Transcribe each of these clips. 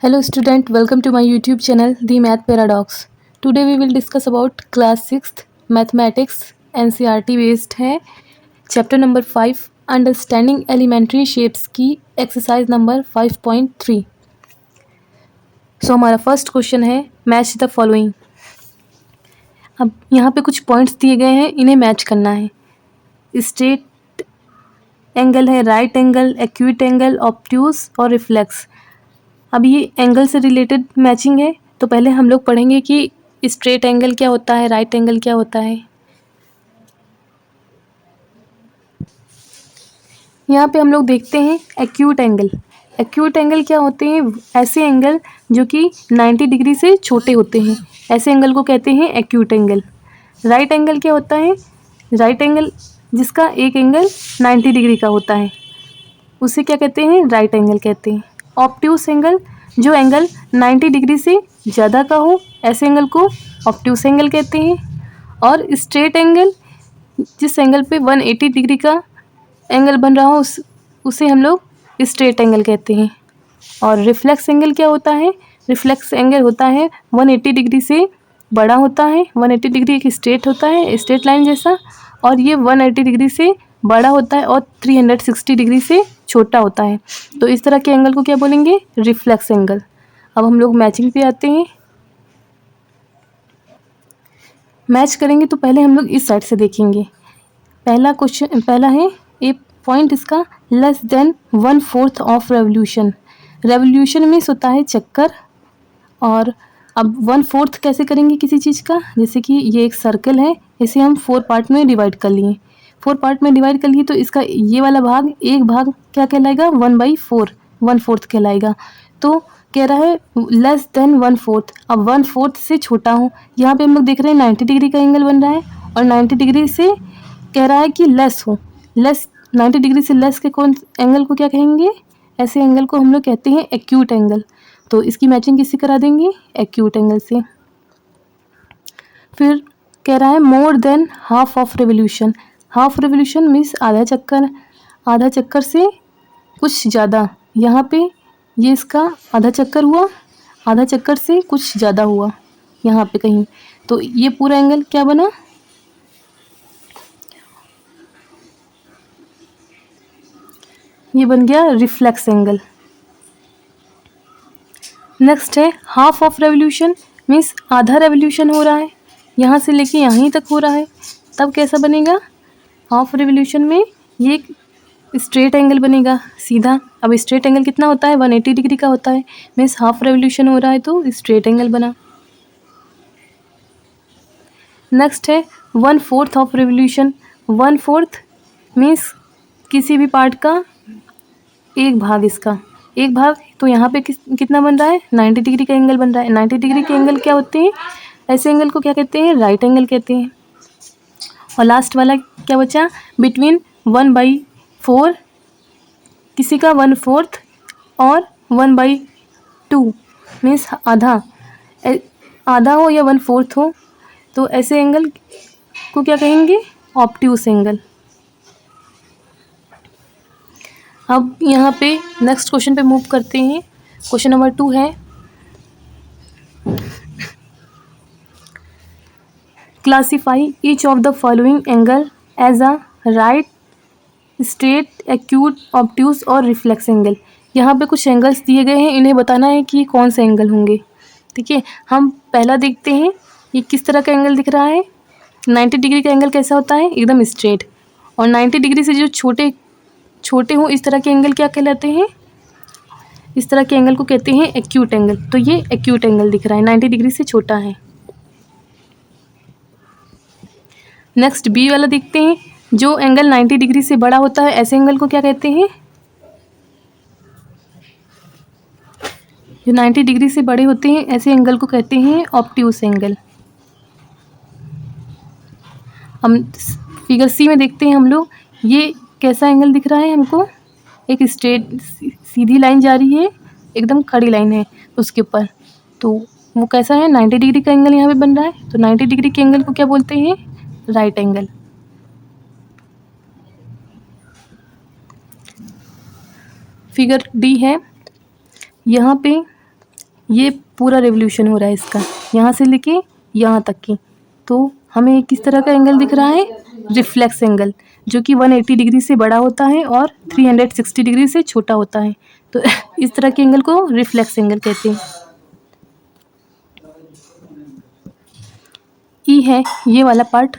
Hello student, welcome to my YouTube channel The Math Paradox. Today we will discuss about class 6th mathematics NCERT based है chapter number 5 understanding elementary shapes की exercise number 5.3. So हमारा first question है match the following. अब यहाँ पे कुछ points दिए गए हैं, इन्हें मैच करना है. स्ट्रेट एंगल है, right angle, acute angle, obtuse और रिफ्लेक्स. अब ये एंगल से रिलेटेड मैचिंग है, तो पहले हम लोग पढ़ेंगे कि स्ट्रेट एंगल क्या होता है, राइट एंगल क्या होता है. यहाँ पे हम लोग देखते हैं एक्यूट एंगल. एक्यूट एंगल क्या होते हैं? ऐसे एंगल जो कि 90 डिग्री से छोटे होते हैं, ऐसे एंगल को कहते हैं एक्यूट एंगल. राइट एंगल क्या होता है? राइट एंगल जिसका एक एंगल 90 डिग्री का होता है, उसे क्या कहते हैं? राइट एंगल कहते हैं. ऑब्ट्यूस एंगल जो एंगल 90 डिग्री से ज़्यादा का हो, ऐसे एंगल को ऑब्ट्यूस एंगल कहते हैं. और स्ट्रेट एंगल जिस एंगल पे 180 डिग्री का एंगल बन रहा हो उसे हम लोग स्ट्रेट एंगल कहते हैं. और रिफ्लेक्स एंगल क्या होता है? रिफ्लेक्स एंगल होता है 180 डिग्री से बड़ा होता है. 180 डिग्री एक स्ट्रेट होता है, स्ट्रेट लाइन जैसा, और ये 180 डिग्री से बड़ा होता है और 360 डिग्री से छोटा होता है. तो इस तरह के एंगल को क्या बोलेंगे? Reflex angle. अब हम लोग मैचिंग पे आते हैं. मैच करेंगे तो पहले हम लोग इस साइड से देखेंगे. पहला है ए पॉइंट इसका less than 1/4 of revolution. Revolution means होता है चक्कर. और अब 1/4 कैसे करेंगे किसी चीज़ का? जैसे कि ये एक सर्कल है, इसे हम 4 पार्ट में डिवाइड कर लिए. 4 पार्ट में डिवाइड कर लिए तो इसका ये वाला भाग, एक भाग क्या कहलाएगा? 1/4, 1/4 कहलाएगा. तो कह रहा है लेस देन 1/4. अब 1/4 से छोटा हो. यहाँ पे हम लोग देख रहे हैं 90 डिग्री का एंगल बन रहा है, और 90 डिग्री से कह रहा है कि लेस हो. लेस 90 डिग्री से लेस के कौन एंगल को क्या कहेंगे? ऐसे एंगल को हम लोग कहते हैं एक्यूट एंगल. तो इसकी मैचिंग किससे करा देंगे? एक्यूट एंगल से. फिर कह रहा है more than half of revolution. Half revolution means आधा चक्कर. आधा चक्कर से कुछ ज़्यादा. यहाँ पे ये इसका आधा चक्कर हुआ, आधा चक्कर से कुछ ज़्यादा हुआ यहाँ पे कहीं. तो ये पूरा एंगल क्या बना? ये बन गया रिफ्लेक्स एंगल. नेक्स्ट है हाफ ऑफ रेवोल्यूशन मीन्स आधा रेवोल्यूशन हो रहा है, यहाँ से लेके यहीं तक हो रहा है. तब कैसा बनेगा? हाफ रेवोल्यूशन में ये एक स्ट्रेट एंगल बनेगा सीधा. अब स्ट्रेट एंगल कितना होता है? 180 डिग्री का होता है. मीन्स हाफ रेवोल्यूशन हो रहा है तो स्ट्रेट एंगल बना. नेक्स्ट है 1/4 ऑफ रेवोल्यूशन. 1/4 मीन्स किसी भी पार्ट का एक भाग. इसका एक भाग, तो यहाँ पे कितना बन रहा है? 90 डिग्री का एंगल बन रहा है. 90 डिग्री के एंगल क्या होते हैं? ऐसे एंगल को क्या कहते हैं? राइट एंगल कहते हैं. और लास्ट वाला क्या बचा? बिटवीन 1/4, किसी का 1/4 और 1/2 मीन्स आधा. आधा हो या 1/4 हो, तो ऐसे एंगल को क्या कहेंगे? Obtuse angle. अब यहाँ पे नेक्स्ट क्वेश्चन पे मूव करते हैं. क्वेश्चन नंबर 2 है classify each of the following angle as a right, straight, acute, obtuse और रिफ्लेक्स एंगल. यहाँ पे कुछ एंगल्स दिए गए हैं, इन्हें बताना है कि कौन से एंगल होंगे. ठीक है, हम पहला देखते हैं ये किस तरह का एंगल दिख रहा है. 90 डिग्री का एंगल कैसा होता है? एकदम स्ट्रेट. और 90 डिग्री से जो छोटे छोटे हों, इस तरह के एंगल क्या कहलाते हैं? इस तरह के एंगल को कहते हैं एक्यूट एंगल. तो ये एक्यूट एंगल दिख रहा है, 90 डिग्री से छोटा है. नेक्स्ट बी वाला देखते हैं. जो एंगल 90 डिग्री से बड़ा होता है, ऐसे एंगल को क्या कहते हैं? जो 90 डिग्री से बड़े होते हैं, ऐसे एंगल को कहते हैं ऑब्ट्यूस एंगल. हम फिगर सी में देखते हैं हम लोग, ये कैसा एंगल दिख रहा है हमको? एक स्ट्रेट सीधी लाइन जा रही है, एकदम खड़ी लाइन है उसके ऊपर. तो वो कैसा है? 90 डिग्री का एंगल यहाँ पे बन रहा है. तो 90 डिग्री के एंगल को क्या बोलते हैं? Right angle. फिगर डी है, यहाँ पे ये पूरा रिवोल्यूशन हो रहा है इसका, यहाँ से लेके यहाँ तक की। तो हमें किस तरह का एंगल दिख रहा है? रिफ्लेक्स एंगल, जो कि 180 डिग्री से बड़ा होता है और 360 डिग्री से छोटा होता है। तो इस तरह के एंगल को रिफ्लेक्स एंगल कहते हैं। ई है ये वाला पार्ट,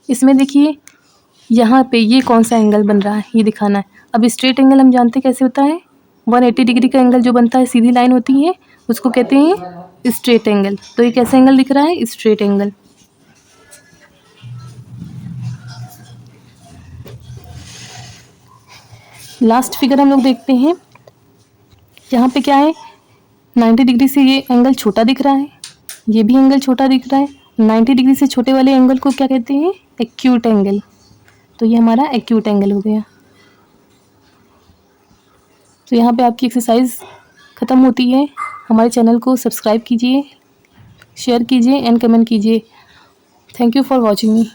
इसमें देखिए यहाँ पे ये कौन सा एंगल बन रहा है ये दिखाना है। अब स्ट्रेट एंगल हम जानते हैं कैसे होता है, 180 डिग्री का एंगल जो बनता है, सीधी लाइन होती है, उसको कहते हैं स्ट्रेट एंगल। तो ये कैसा एंगल दिख रहा है? Straight angle. लास्ट फिगर हम लोग देखते हैं, यहाँ पे क्या है, 90 डिग्री से ये एंगल छोटा दिख रहा है, ये भी एंगल छोटा दिख रहा है। 90 डिग्री से छोटे वाले एंगल को क्या कहते हैं? Acute angle. तो ये हमारा एक्यूट एंगल हो गया। तो यहाँ पे आपकी एक्सरसाइज ख़त्म होती है। हमारे चैनल को सब्सक्राइब कीजिए, शेयर कीजिए एंड कमेंट कीजिए। Thank you for watching me.